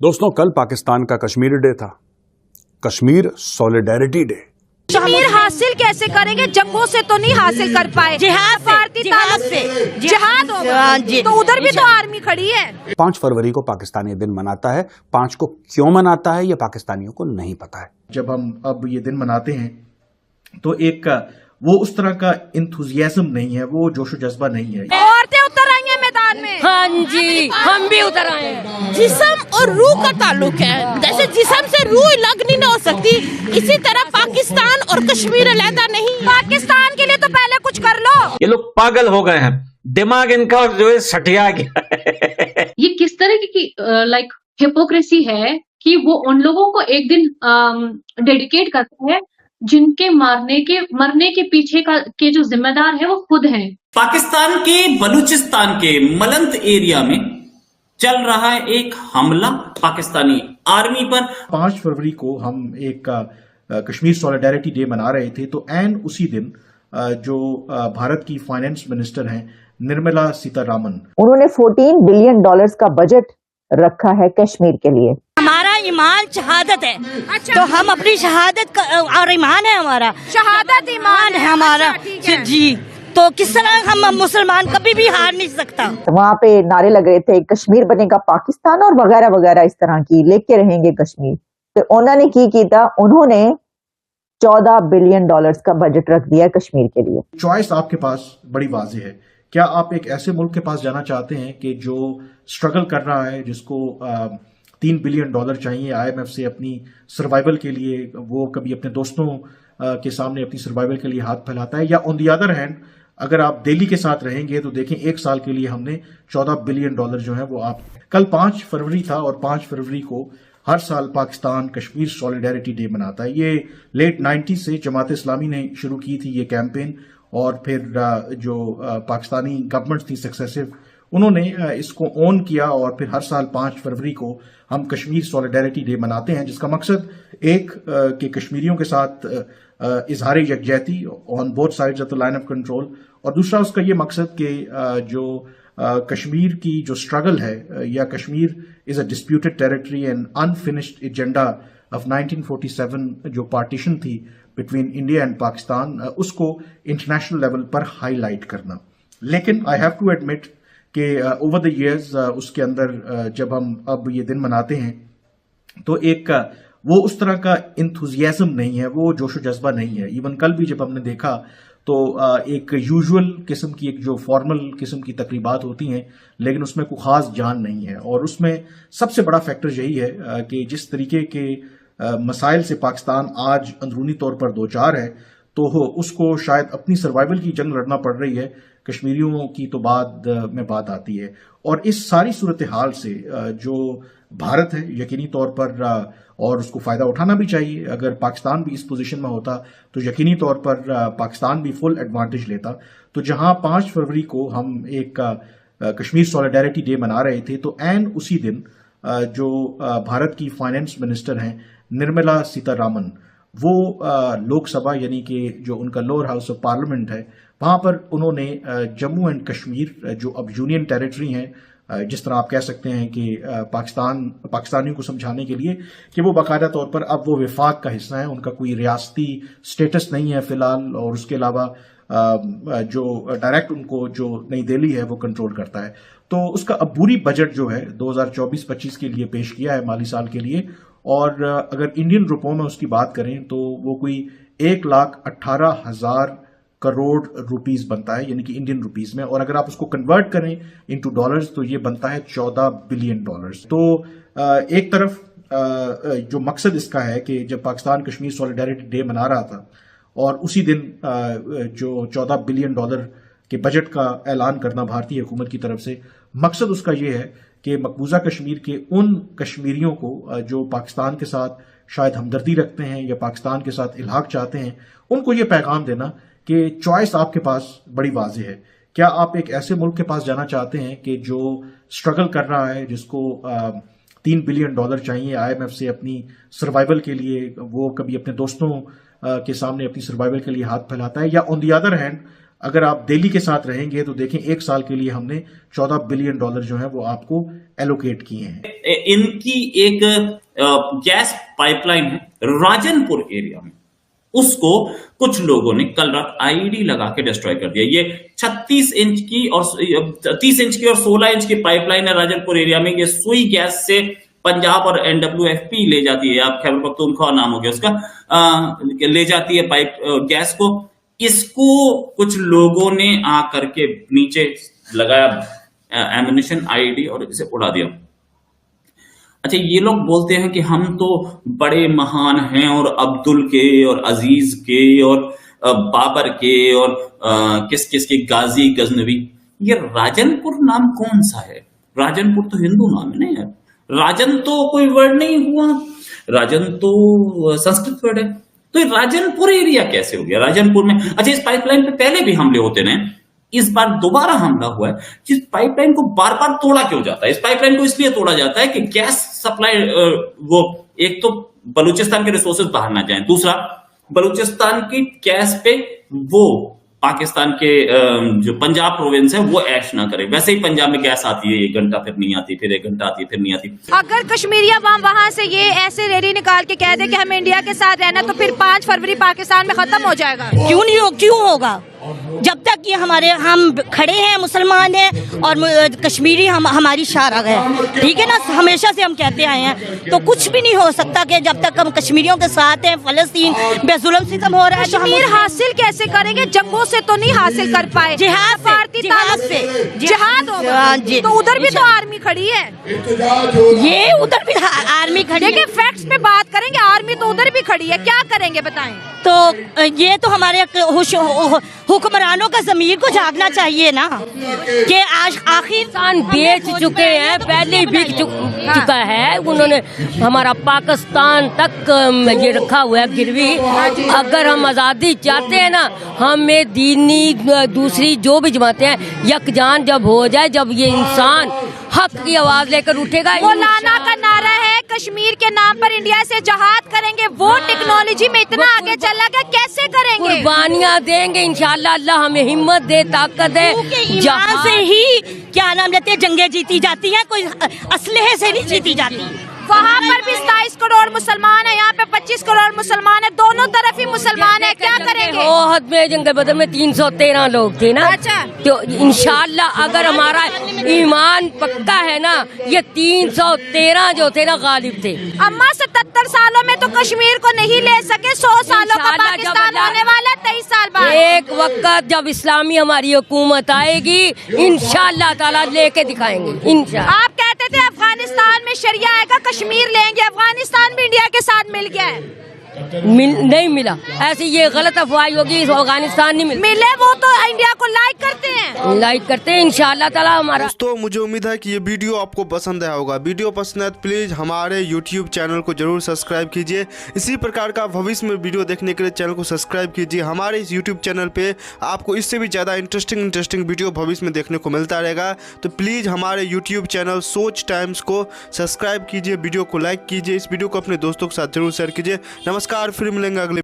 दोस्तों, कल पाकिस्तान का कश्मीर डे था, कश्मीर सॉलिडेरिटी डे। कश्मीर हासिल कैसे करेंगे? जंगों से तो नहीं हासिल कर पाए, जिहाद होगा तो उधर भी तो आर्मी खड़ी है। 5 फरवरी को पाकिस्तानी दिन मनाता है। 5 को क्यों मनाता है ये पाकिस्तानियों को नहीं पता है। जब हम अब ये दिन मनाते हैं तो एक वो उस तरह का इंथुजियाज्म नहीं है, वो जोशो जज्बा नहीं है। औरतें उतर आई हैं मैदान में। हाँ जी, हम भी उतर आए हैं। जिस्म और रूह का ताल्लुक है, जैसे जिस्म से रूह अलग नहीं हो सकती, इसी तरह पाकिस्तान और कश्मीर अलग नहीं। पाकिस्तान के लिए तो पहले कुछ कर लो। ये लोग पागल हो गए हैं, दिमाग इनका जो है सटिया गया। ये किस तरह की लाइक हिपोक्रेसी है कि वो उन लोगों को एक दिन डेडिकेट करते हैं जिनके मरने के पीछे के जो जिम्मेदार है वो खुद हैं। पाकिस्तान के बलूचिस्तान के मलंत एरिया में चल रहा है एक हमला पाकिस्तानी आर्मी पर। 5 फरवरी को हम एक कश्मीर सॉलिडेरिटी डे मना रहे थे, तो एन उसी दिन जो भारत की फाइनेंस मिनिस्टर हैं निर्मला सीतारामन, उन्होंने $14 बिलियन का बजट रखा है कश्मीर के लिए। हमारा ईमान शहादत है। अच्छा, तो हम अपनी शहादत और ईमान है हमारा, शहादत ईमान है हमारा। अच्छा, ठीक है। जी, तो किस तरह हम मुसलमान कभी भी हार नहीं सकता। वहाँ पे नारे लग रहे थे कश्मीर बनेगा पाकिस्तान और वगैरह वगैरह, इस तरह की लेके रहेंगे कश्मीर। तो उन्होंने की था, उन्होंने $14 बिलियन का बजट रख दिया कश्मीर के लिए। चॉइस आपके पास बड़ी वाज़ेह है। क्या आप एक ऐसे मुल्क के पास जाना चाहते हैं कि जो स्ट्रगल कर रहा है, जिसको $3 बिलियन चाहिए IMF से अपनी सर्वाइवल के लिए, वो कभी अपने दोस्तों के सामने अपनी सर्वाइवल के लिए हाथ फैलाता है? या ऑन दी अदर हैंड, अगर आप दिल्ली के साथ रहेंगे तो देखें 1 साल के लिए हमने $14 बिलियन जो है वो आप। कल 5 फरवरी था और 5 फरवरी को हर साल पाकिस्तान कश्मीर सॉलिडेरिटी डे मनाता है। ये लेट 90s से जमात इस्लामी ने शुरू की थी ये कैंपेन, और फिर जो पाकिस्तानी गवर्नमेंट थी सक्सेसिव, उन्होंने इसको ऑन किया, और फिर हर साल 5 फरवरी को हम कश्मीर सॉलिडेरिटी डे मनाते हैं, जिसका मकसद एक कि कश्मीरियों के साथ इजहार यकजहती on both sides of the line of control, और दूसरा उसका ये मकसद कि जो कश्मीर की जो स्ट्रगल है, या Kashmir is a disputed territory and unfinished agenda of 1947 जो पार्टीशन थी बिटवीन इंडिया एंड पाकिस्तान, उसको इंटरनेशनल लेवल पर हाईलाइट करना। लेकिन आई हैव टू एडमिट कि ओवर द इयर्स उसके अंदर जब हम अब ये दिन मनाते हैं तो एक वो उस तरह का इंथुजियाज्म नहीं है, वो जोशो जज्बा नहीं है। इवन कल भी जब हमने देखा तो एक यूजुअल किस्म की, एक जो फॉर्मल किस्म की तकरीबात होती हैं, लेकिन उसमें कोई खास जान नहीं है। और उसमें सबसे बड़ा फैक्टर यही है कि जिस तरीके के मसाइल से पाकिस्तान आज अंदरूनी तौर पर दो चार है, तो उसको शायद अपनी सर्वाइवल की जंग लड़ना पड़ रही है। कश्मीरियों की तो बाद में बात आती है, और इस सारी सूरत हाल से जो भारत है यकीनी तौर पर, और उसको फायदा उठाना भी चाहिए। अगर पाकिस्तान भी इस पोजीशन में होता तो यकीनी तौर पर पाकिस्तान भी फुल एडवांटेज लेता। तो जहां 5 फरवरी को हम एक कश्मीर सॉलिडेरिटी डे मना रहे थे, तो एन उसी दिन जो भारत की फाइनेंस मिनिस्टर हैं निर्मला सीतारामन, वो लोकसभा यानी कि जो उनका लोअर हाउस ऑफ पार्लियामेंट है, वहां पर उन्होंने जम्मू एंड कश्मीर जो अब यूनियन टेरिटरी हैं, जिस तरह आप कह सकते हैं कि पाकिस्तानियों को समझाने के लिए कि वो बाकायदा तौर पर अब वो विफाक का हिस्सा है, उनका कोई रियासती स्टेटस नहीं है फिलहाल, और उसके अलावा जो डायरेक्ट उनको जो नई दिल्ली है वो कंट्रोल करता है। तो उसका अब पूरी बजट जो है 2024-25 के लिए पेश किया है, माली साल के लिए। और अगर इंडियन रुपयों में उसकी बात करें तो वो कोई 1,18,000 करोड़ रुपीस बनता है, यानी कि इंडियन रुपीस में। और अगर आप उसको कन्वर्ट करें इनटू डॉलर्स तो ये बनता है $14 बिलियन। तो एक तरफ जो मकसद इसका है कि जब पाकिस्तान कश्मीर सॉलिडेरिटी डे मना रहा था, और उसी दिन जो $14 बिलियन के बजट का ऐलान करना भारतीय हुकूमत की तरफ से, मकसद उसका ये है कि मकबूजा कश्मीर के उन कश्मीरियों को जो पाकिस्तान के साथ शायद हमदर्दी रखते हैं या पाकिस्तान के साथ इल्हाक चाहते हैं, उनको ये पैगाम देना कि चॉइस आपके पास बड़ी वाज़ेह है। क्या आप एक ऐसे मुल्क के पास जाना चाहते हैं कि जो स्ट्रगल कर रहा है, जिसको $3 बिलियन चाहिए IMF से अपनी सर्वाइवल के लिए, वो कभी अपने दोस्तों के सामने अपनी सर्वाइवल के लिए हाथ फैलाता है? या ऑन दी अदर हैंड, अगर आप दिल्ली के साथ रहेंगे तो देखें 1 साल के लिए हमने $14 बिलियन जो है वो आपको एलोकेट किए हैं। इनकी एक गैस पाइपलाइन है राजनपुर एरिया में, उसको कुछ लोगों ने कल रात आईडी लगा के डिस्ट्रॉय कर दिया। ये 36 इंच की और 30 इंच की और 16 इंच की पाइपलाइन है राजनपुर एरिया में। ये सुई गैस से पंजाब और NWFP ले जाती है, आप खैबर पख्तूनख्वा नाम हो गया उसका, ले जाती है पाइप गैस को। इसको कुछ लोगों ने आकर के नीचे लगाया एम्युनिशन आईडी और इसे उड़ा दिया। अच्छा, ये लोग बोलते हैं कि हम तो बड़े महान हैं और अब्दुल के और अजीज के और बाबर के और किस किस के गाजी गजनवी। ये राजनपुर नाम कौन सा है? राजनपुर तो हिंदू नाम है ना यार। राजन तो कोई वर्ड नहीं हुआ, राजन तो संस्कृत वर्ड है। तो ये राजनपुर एरिया कैसे हो गया राजनपुर में? अच्छा, इस पाइपलाइन पे पहले भी हमले होते रहे, इस बार दोबारा हमला हुआ है। जिस पाइपलाइन को बार बार तोड़ा क्यों जाता है? इस पाइपलाइन को इसलिए तोड़ा जाता है कि गैस सप्लाई, वो एक तो बलूचिस्तान के रिसोर्सेज बाहर ना जाएं, दूसरा बलूचिस्तान की गैस पे वो पाकिस्तान के जो पंजाब प्रोविंस है वो ऐश ना करे। वैसे ही पंजाब में गैस आती है 1 घंटा फिर नहीं आती, फिर 1 घंटा आती है फिर नहीं आती। अगर कश्मीरिया वहां से ये ऐसे रैली निकाल के कह दे कि हमें इंडिया के साथ रहना, तो फिर 5 फरवरी पाकिस्तान में खत्म हो जाएगा। क्यों नहीं हो, क्यों होगा? जब तक ये हम खड़े हैं, मुसलमान हैं और कश्मीरी हमारी शारा है, ठीक है ना, हमेशा से हम कहते आए हैं। तो कुछ भी नहीं हो सकता कि जब तक हम कश्मीरियों के साथ हैं। फलस्तीन बेजुल्म सितम हो रहा है, कश्मीर हासिल कैसे करेंगे? जंगों से तो नहीं हासिल कर पाए, जिहाद से जिहाद होगा, तो उधर भी तो आर्मी खड़ी है। ये उधर भी आर्मी खड़ी है। देखिए, फैक्ट्स पे बात करेंगे, आर्मी तो उधर भी खड़ी है, क्या करेंगे बताएं? तो ये तो हमारे हुक्मरानों का ज़मीर को जागना चाहिए ना कि आज आखिर इंसान बेच चुके हैं, पहले ही बिक चुका है उन्होंने। हमारा पाकिस्तान तक ये रखा हुआ है गिरवी। अगर हम आज़ादी चाहते हैं ना, हमें दीनी दूसरी जो भी जमातें हैं यकजान जब हो जाए, जब ये इंसान हक की आवाज लेकर उठेगा। मौलाना का नारा है कश्मीर के नाम पर इंडिया से जहाद करेंगे। वो टेक्नोलॉजी में इतना आगे चला गया, कैसे करेंगे? कुर्बानियां देंगे इंशाअल्लाह। अल्लाह हमें हिम्मत दे, ताकत दे। ईमान से ही क्या नाम लेते हैं जंगें जीती जाती हैं, कोई असलहे से नहीं जीती जाती। वहाँ पर भी 27 करोड़ मुसलमान है, यहाँ पे 25 करोड़ मुसलमान है, दोनों तरफ ही मुसलमान है, क्या करेंगे? ओहद में जंग बदर में 313 लोग थे ना। अच्छा, तो इंशाअल्लाह अगर हमारा ईमान पक्का है ना, ये 313 जो थे ना गालिब थे। अम्मा 77 सालों में तो कश्मीर को नहीं ले सके, 100 सालों का पाकिस्तान होने वाला 23 साल बाद। एक वक्त जब इस्लामी हमारी हुकूमत आएगी, इंशाअल्लाह ताला लेके दिखाएंगे इंशाअल्लाह। आप कहते थे अफगानिस्तान में शरिया आएगा, कश्मीर लेंगे। अफगानिस्तान भी इंडिया के साथ मिल गया है। नहीं मिला, ऐसी ये गलत अफवाह होगी। अफगानिस्तान नहीं मिले, वो तो इंडिया को लाइक करते हैं इंशाअल्लाह ताला हमारा। दोस्तों, मुझे उम्मीद है कि ये वीडियो आपको पसंद आया होगा। वीडियो पसंद है तो प्लीज़ हमारे YouTube चैनल को जरूर सब्सक्राइब कीजिए। इसी प्रकार का भविष्य में वीडियो देखने के लिए चैनल को सब्सक्राइब कीजिए। हमारे इस YouTube चैनल पे आपको इससे भी ज़्यादा इंटरेस्टिंग वीडियो भविष्य में देखने को मिलता रहेगा। तो प्लीज़ हमारे YouTube चैनल सोच टाइम्स को सब्सक्राइब कीजिए, वीडियो को लाइक कीजिए, इस वीडियो को अपने दोस्तों के साथ जरूर शेयर कीजिए। नमस्कार, फिर मिलेंगे अगले